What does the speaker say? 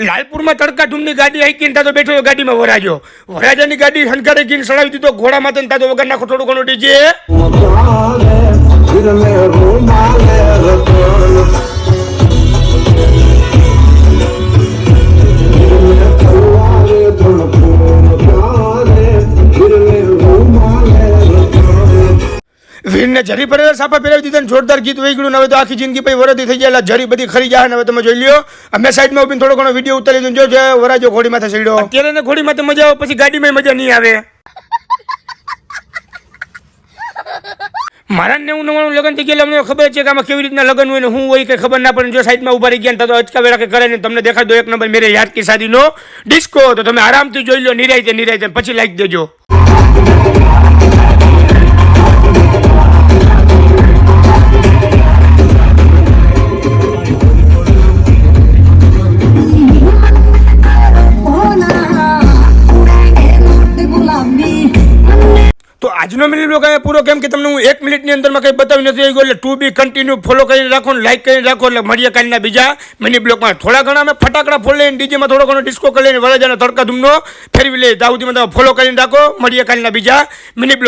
લાલપુરમાં તડકા ધૂમની ગાડી હાઈકીને તાતો બેઠો ગાડીમાં વરાજો વરાજાની ગાડી હંકારે ગીને સડાવી દીધો ઘોડા માથે તાતો વગર નાખો થોડું ઘણું ડીજે વીરને જરી પરેલા સાપા પહેરાવી દીધા જોરદાર ગીત વહી ગયું. હવે તો આખી જિંદગી પછી વરદી થઈ જાય જરી બધી ખરી જાય. હવે તમે જોઈ લ્યો અમે સાઈડમાં ઉભીને થોડો ઘણો વિડીયો ઉતારી દઉં જો વરાજો ઘોડી માથે ચડ્યો. અત્યારે ને ઘોડી માથે મજા આવે પછી ગાડીમાં મજા નહીં આવે. મારા 99 લગ્ન થઈ ગયા અમને ખબર છે કે આમાં કેવી રીતના લગ્ન હોય ને શું હોય કઈ ખબર ના પડે. જો સાઈડમાં ઉભા રહી ગયા તો અચકા વેળા કે કરે ને તમને દેખાડો એક નંબર મેરે યાદ કી શાદીનો ડિસ્કો. તો તમે આરામથી જોઈ લો નિરાયતે પછી લાઈક દેજો. તો આજનો મિનિટ બ્લોગ અહીંયા પૂરો કેમ કે તમને હું 1 મિનિટની અંદરમાં કંઈ બતાવી નથી આવી ગયો. એટલે ટુ બી કન્ટિન્યુ ફોલો કરીને રાખો ને લાઈક કરીને રાખો. એટલે મળીએ કાલના બીજા મિની બ્લોગમાં. થોડા ઘણા અમે ફટાકડા ફોડ લઈને ડીજેમાં થોડો ઘણો ડિસ્કો કરી લઈને વરાજાના તડકા ધૂમનો ફેરવી લઈએ. ત્યાં સુધીમાં તમે ફોલો કરીને રાખો. મળીએ કાલના બીજા મિની બ્લોગ.